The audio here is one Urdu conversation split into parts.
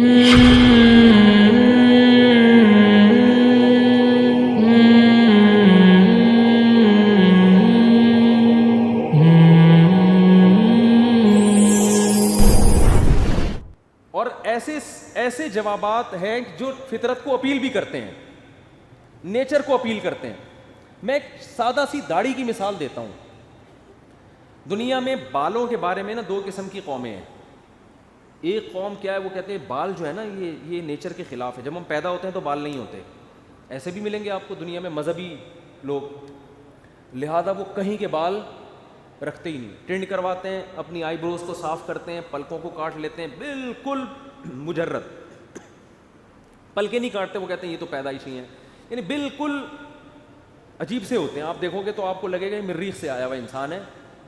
اور ایسے جوابات ہیں جو فطرت کو اپیل بھی کرتے ہیں, نیچر کو اپیل کرتے ہیں. میں ایک سادہ سی داڑھی کی مثال دیتا ہوں. دنیا میں بالوں کے بارے میں نا دو قسم کی قومیں ہیں. ایک قوم کیا ہے, وہ کہتے ہیں بال جو ہے نا یہ نیچر کے خلاف ہے. جب ہم پیدا ہوتے ہیں تو بال نہیں ہوتے. ایسے بھی ملیں گے آپ کو دنیا میں مذہبی لوگ, لہذا وہ کہیں کے بال رکھتے ہی نہیں, ٹرنڈ کرواتے ہیں, اپنی آئی بروز کو صاف کرتے ہیں, پلکوں کو کاٹ لیتے ہیں, بالکل مجرد پلکیں نہیں کاٹتے. وہ کہتے ہیں یہ تو پیدائشی ہیں, یعنی بالکل عجیب سے ہوتے ہیں. آپ دیکھو گے تو آپ کو لگے گا یہ مریخ سے آیا ہوا انسان ہے,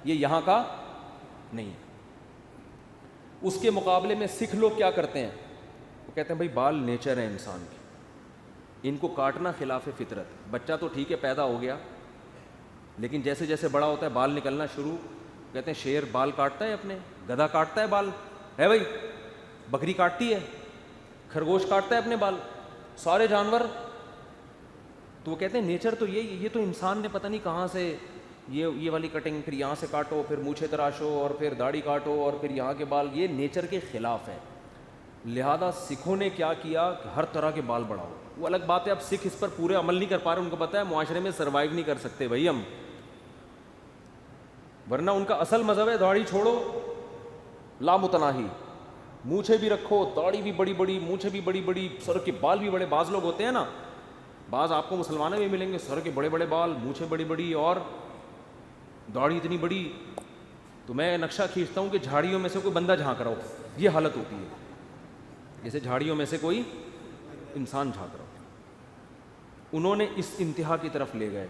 یہ یہاں کا نہیں. اس کے مقابلے میں سکھ لوگ کیا کرتے ہیں, وہ کہتے ہیں بھائی بال نیچر ہے انسان کی, ان کو کاٹنا خلاف فطرت. بچہ تو ٹھیک ہے پیدا ہو گیا, لیکن جیسے جیسے بڑا ہوتا ہے بال نکلنا شروع. کہتے ہیں شیر بال کاٹتا ہے اپنے, گدھا کاٹتا ہے بال, ہے بھائی, بکری کاٹتی ہے, خرگوش کاٹتا ہے اپنے بال, سارے جانور. تو وہ کہتے ہیں نیچر تو یہ تو انسان نے پتہ نہیں کہاں سے یہ والی کٹنگ, پھر یہاں سے کاٹو, پھر مونچھیں تراشو, اور پھر داڑھی کاٹو, اور پھر یہاں کے بال, یہ نیچر کے خلاف ہے. لہذا سکھوں نے کیا کیا, ہر طرح کے بال بڑھاؤ. وہ الگ بات ہے اب سکھ اس پر پورے عمل نہیں کر پا رہے, ان کو پتہ ہے معاشرے میں سروائیو نہیں کر سکتے بھائی ہم, ورنہ ان کا اصل مذہب ہے داڑھی چھوڑو لا متناہی, مونچھیں بھی رکھو, داڑھی بھی بڑی بڑی, مونچھیں بھی بڑی بڑی, سر کے بال بھی بڑے. بعض لوگ ہوتے ہیں نا, بعض آپ کو مسلمانوں میں ملیں گے, سر کے بڑے بڑے بال, مونچھیں بڑی بڑی اور داڑھی اتنی بڑی. تو میں نقشہ کھینچتا ہوں کہ جھاڑیوں میں سے کوئی بندہ جھانک رہا ہو, یہ حالت ہوتی ہے, جیسے جھاڑیوں میں سے کوئی انسان جھانک رہا ہو. انہوں نے اس انتہا کی طرف لے گئے,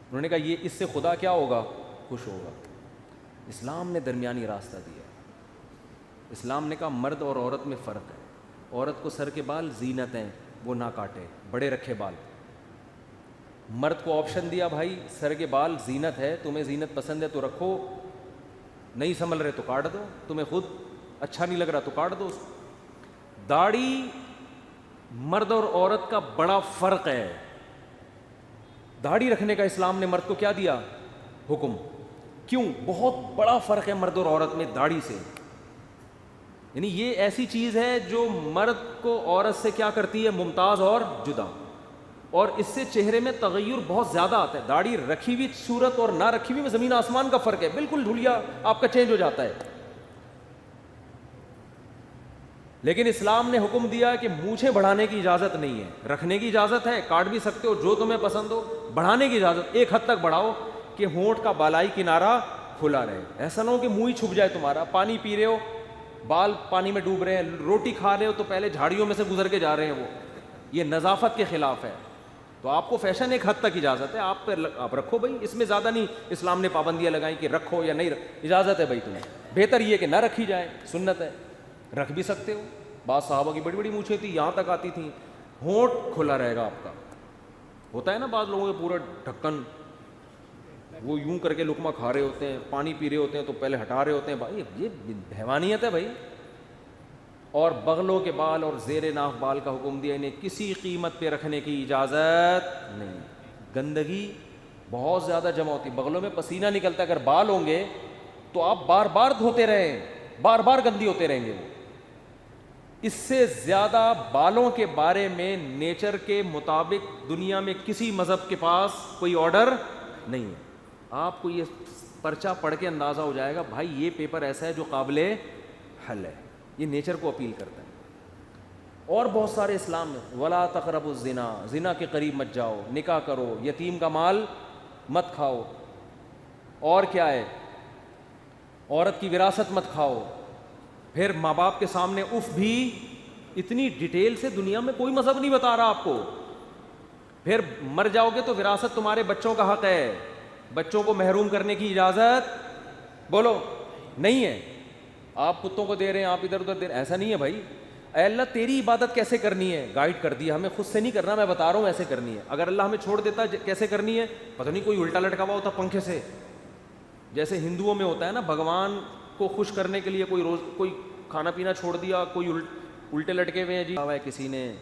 انہوں نے کہا یہ اس سے خدا کیا ہوگا, خوش ہوگا. اسلام نے درمیانی راستہ دیا. اسلام نے کہا مرد اور عورت میں فرق ہے, عورت کو سر کے بال زینت ہیں, وہ نہ کاٹے, بڑے رکھے بال. مرد کو آپشن دیا بھائی سر کے بال زینت ہے, تمہیں زینت پسند ہے تو رکھو, نہیں سنبھل رہے تو کاٹ دو, تمہیں خود اچھا نہیں لگ رہا تو کاٹ دو. داڑھی مرد اور عورت کا بڑا فرق ہے. داڑھی رکھنے کا اسلام نے مرد کو کیا دیا, حکم. کیوں, بہت بڑا فرق ہے مرد اور عورت میں داڑھی سے. یعنی یہ ایسی چیز ہے جو مرد کو عورت سے کیا کرتی ہے, ممتاز اور جدا, اور اس سے چہرے میں تغیر بہت زیادہ آتا ہے. داڑھی رکھی ہوئی صورت اور نہ رکھی ہوئی میں زمین آسمان کا فرق ہے, بالکل ڈھولیا آپ کا چینج ہو جاتا ہے. لیکن اسلام نے حکم دیا کہ مونچھیں بڑھانے کی اجازت نہیں ہے, رکھنے کی اجازت ہے, کاٹ بھی سکتے ہو جو تمہیں پسند ہو, بڑھانے کی اجازت ایک حد تک بڑھاؤ کہ ہونٹ کا بالائی کنارہ کھلا رہے. ایسا نہ ہو کہ منہ ہی چھپ جائے تمہارا. پانی پی رہے ہو, بال پانی میں ڈوب رہے ہیں, روٹی کھا رہے ہو تو پہلے جھاڑیوں میں سے گزر کے جا رہے ہیں, وہ یہ نظافت کے خلاف ہے. تو آپ کو فیشن ایک حد تک اجازت ہے, آپ پہ آپ رکھو بھائی, اس میں زیادہ نہیں اسلام نے پابندیاں لگائیں کہ رکھو یا نہیں, اجازت ہے بھائی تمہیں. بہتر یہ کہ نہ رکھی جائے, سنت ہے, رکھ بھی سکتے ہو. بعض صحابہ کی بڑی بڑی مونچھیں تھیں, یہاں تک آتی تھیں, ہونٹ کھلا رہے گا آپ کا. ہوتا ہے نا بعض لوگوں کے پورا ڈھکن, وہ یوں کر کے لقمہ کھا رہے ہوتے ہیں, پانی پی رہے ہوتے ہیں تو پہلے ہٹا رہے ہوتے ہیں. بھائی یہ حیوانیت ہے بھائی. اور بغلوں کے بال اور زیر ناف بال کا حکم دیا, انہیں کسی قیمت پہ رکھنے کی اجازت نہیں. گندگی بہت زیادہ جمع ہوتی, بغلوں میں پسینہ نکلتا ہے. اگر بال ہوں گے تو آپ بار بار دھوتے رہیں, بار بار گندی ہوتے رہیں گے. اس سے زیادہ بالوں کے بارے میں نیچر کے مطابق دنیا میں کسی مذہب کے پاس کوئی آرڈر نہیں ہے. آپ کو یہ پرچہ پڑھ کے اندازہ ہو جائے گا بھائی یہ پیپر ایسا ہے جو قابل حل ہے. یہ نیچر کو اپیل کرتا ہے. اور بہت سارے اسلام میں, ولا تقربوا الزنا, زنا کے قریب مت جاؤ, نکاح کرو, یتیم کا مال مت کھاؤ, اور کیا ہے, عورت کی وراثت مت کھاؤ. پھر ماں باپ کے سامنے اف بھی, اتنی ڈیٹیل سے دنیا میں کوئی مذہب نہیں بتا رہا آپ کو. پھر مر جاؤ گے تو وراثت تمہارے بچوں کا حق ہے, بچوں کو محروم کرنے کی اجازت بولو نہیں ہے. آپ کتوں کو دے رہے ہیں, آپ ادھر ادھر دے رہے ہیں, ایسا نہیں ہے بھائی. اے اللہ تیری عبادت کیسے کرنی ہے, گائیڈ کر دیا ہمیں, خود سے نہیں کرنا, میں بتا رہا ہوں ایسے کرنی ہے. اگر اللہ ہمیں چھوڑ دیتا کیسے کرنی ہے, پتہ نہیں کوئی الٹا لٹکا ہوا ہوتا پنکھے سے, جیسے ہندوؤں میں ہوتا ہے نا, بھگوان کو خوش کرنے کے لیے کوئی روز کوئی کھانا پینا چھوڑ دیا, کوئی الٹے لٹکے ہوئے ہیں جی کسی نے,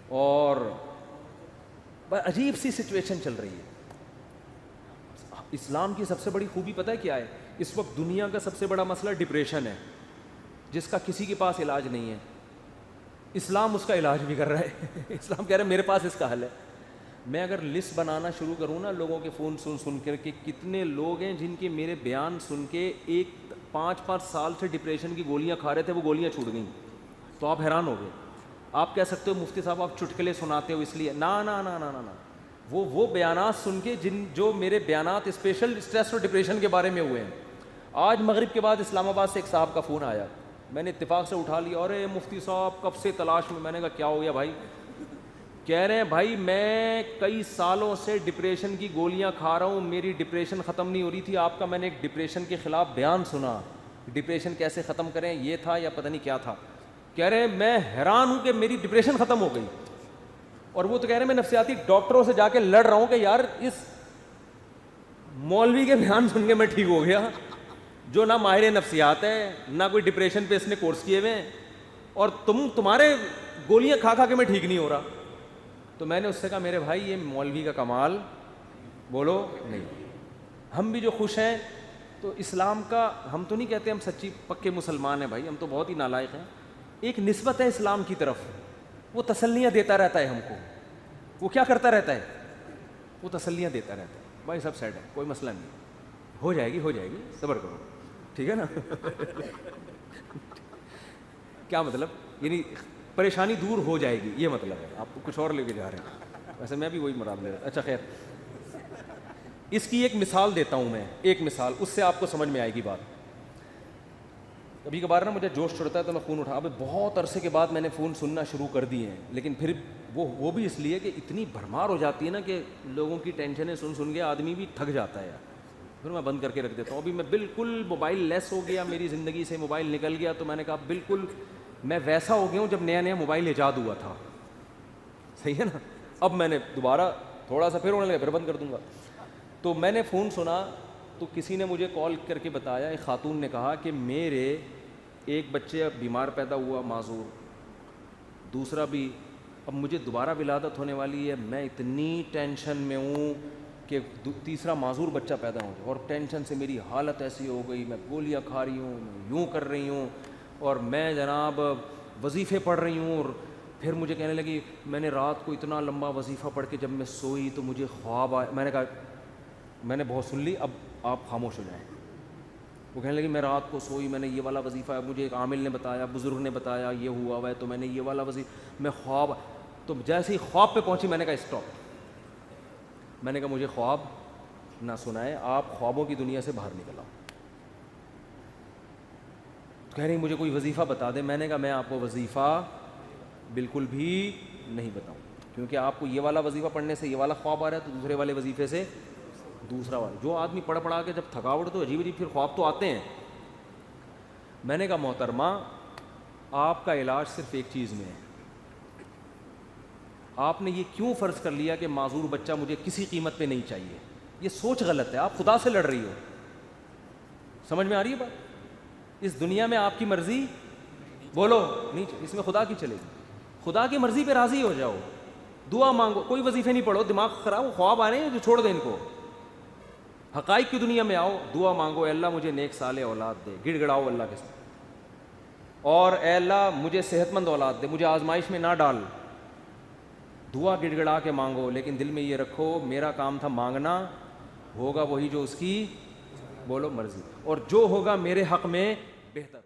اور عجیب سی سچویشن چل رہی ہے. اسلام کی سب سے بڑی خوبی پتہ ہے کیا ہے؟ اس وقت دنیا کا سب سے بڑا مسئلہ ڈپریشن ہے, جس کا کسی کے پاس علاج نہیں ہے. اسلام اس کا علاج بھی کر رہا ہے. اسلام کہہ رہا ہے میرے پاس اس کا حل ہے. میں اگر لسٹ بنانا شروع کروں نا لوگوں کے فون سن کر کہ کتنے لوگ ہیں جن کے میرے بیان سن کے 5 سال سے ڈپریشن کی گولیاں کھا رہے تھے, وہ گولیاں چھوٹ گئیں, تو آپ حیران ہو گئے. آپ کہہ سکتے ہو مفتی صاحب آپ چٹکلے سناتے ہو اس لیے, نا نا نا نا نا وہ بیانات سن کے جو میرے بیانات اسپیشل اسٹریس اور ڈپریشن کے بارے میں ہوئے ہیں. آج مغرب کے بعد اسلام آباد سے ایک صاحب کا فون آیا, میں نے اتفاق سے اٹھا لیا, اور مفتی صاحب کب سے تلاش میں. میں نے کہا کیا ہو گیا بھائی؟ کہہ رہے ہیں بھائی میں کئی سالوں سے ڈپریشن کی گولیاں کھا رہا ہوں, میری ڈپریشن ختم نہیں ہو رہی تھی. آپ کا میں نے ایک ڈپریشن کے خلاف بیان سنا, ڈپریشن کیسے ختم کریں, یہ تھا یا پتہ نہیں کیا تھا. کہہ رہے ہیں میں حیران ہوں کہ میری ڈپریشن ختم ہو گئی. اور وہ تو کہہ رہے ہیں میں نفسیاتی ڈاکٹروں سے جا کے لڑ رہا ہوں کہ یار اس مولوی کے بیان سن کے میں ٹھیک ہو گیا, جو نہ ماہر نفسیات ہے نہ کوئی ڈپریشن پہ اس نے کورس کیے ہوئے ہیں, اور تمہارے گولیاں کھا کھا کے میں ٹھیک نہیں ہو رہا. تو میں نے اس سے کہا میرے بھائی یہ مولوی کا کمال بولو نہیں. ہم بھی جو خوش ہیں تو اسلام کا, ہم تو نہیں کہتے ہم سچی پکے مسلمان ہیں بھائی, ہم تو بہت ہی نالائق ہیں. ایک نسبت ہے اسلام کی طرف, وہ تسلیاں دیتا رہتا ہے ہم کو. وہ کیا کرتا رہتا ہے؟ وہ تسلیاں دیتا رہتا ہے. بھائی سب سیٹ ہے, کوئی مسئلہ نہیں, ہو جائے گی, صبر کرو, ٹھیک ہے نا. کیا مطلب؟ یعنی پریشانی دور ہو جائے گی, یہ مطلب ہے. آپ کو کچھ اور لے کے جا رہے ہیں, ویسے میں بھی وہی مراد لے رہا. اچھا خیر, اس کی ایک مثال دیتا ہوں میں, ایک مثال, اس سے آپ کو سمجھ میں آئے گی بات. کبھی کبھار نا مجھے جوش چڑھتا ہے تو میں فون اٹھا, اب بہت عرصے کے بعد میں نے فون سننا شروع کر دیے ہیں, لیکن پھر وہ بھی اس لیے کہ اتنی بھرمار ہو جاتی ہے نا کہ لوگوں کی ٹینشنیں سن کے آدمی بھی تھک جاتا ہے یار. پھر میں بند کر کے رکھ دیتا ہوں. ابھی میں بالکل موبائل لیس ہو گیا, میری زندگی سے موبائل نکل گیا, تو میں نے کہا بالکل میں ویسا ہو گیا ہوں جب نیا موبائل ایجاد ہوا تھا. صحیح ہے نا. اب میں نے دوبارہ تھوڑا سا پھر ہونے لگا, پھر بند کر دوں گا. تو میں نے فون سنا تو کسی نے مجھے کال کر کے بتایا, ایک خاتون نے کہا کہ میرے ایک بچے اب بیمار پیدا ہوا معذور, دوسرا بھی اب مجھے دوبارہ ولادت ہونے والی ہے, میں اتنی ٹینشن میں ہوں کہ تیسرا معذور بچہ پیدا ہو, اور ٹینشن سے میری حالت ایسی ہو گئی, میں گولیاں کھا رہی ہوں, یوں کر رہی ہوں, اور میں جناب وظیفے پڑھ رہی ہوں. اور پھر مجھے کہنے لگی میں نے رات کو اتنا لمبا وظیفہ پڑھ کے جب میں سوئی تو مجھے خواب آیا. میں نے کہا میں نے بہت سن لی, اب آپ خاموش ہو جائیں. وہ کہنے لگی میں رات کو سوئی, میں نے یہ والا وظیفہ, مجھے ایک عامل نے بتایا, بزرگ نے بتایا یہ ہوا ہوا ہے, تو میں نے یہ والا وظیفہ, میں خواب. تو جیسے ہی خواب پہ پہنچی میں نے کہا اسٹاپ. میں نے کہا مجھے خواب نہ سنائے, آپ خوابوں کی دنیا سے باہر نکل آؤ. کہہ رہی مجھے کوئی وظیفہ بتا دے. میں نے کہا میں آپ کو وظیفہ بالکل بھی نہیں بتاؤں, کیونکہ آپ کو یہ والا وظیفہ پڑھنے سے یہ والا خواب آ رہا ہے, تو دوسرے والے وظیفے سے دوسرا والا. جو آدمی پڑھا کے جب تھکاوٹ تو عجیب پھر خواب تو آتے ہیں. میں نے کہا محترمہ آپ کا علاج صرف ایک چیز میں ہے. آپ نے یہ کیوں فرض کر لیا کہ معذور بچہ مجھے کسی قیمت پہ نہیں چاہیے؟ یہ سوچ غلط ہے, آپ خدا سے لڑ رہی ہو. سمجھ میں آ رہی ہے بات؟ اس دنیا میں آپ کی مرضی بولو نہیں, اس میں خدا کی چلے گی. خدا کی مرضی پہ راضی ہو جاؤ, دعا مانگو, کوئی وظیفے نہیں پڑھو, دماغ خراب, خواب آ رہے ہیں جو چھوڑ دیں ان کو. حقائق کی دنیا میں آؤ, دعا مانگو, اے اللہ مجھے نیک صالح اولاد دے, گڑ گڑاؤ اللہ کے ساتھ, اور اے اللہ مجھے صحت مند اولاد دے, مجھے آزمائش میں نہ ڈال. دعا گڑ گڑا کے مانگو, لیکن دل میں یہ رکھو میرا کام تھا مانگنا, ہوگا وہی جو اس کی بولو مرضی, اور جو ہوگا میرے حق میں بہتر.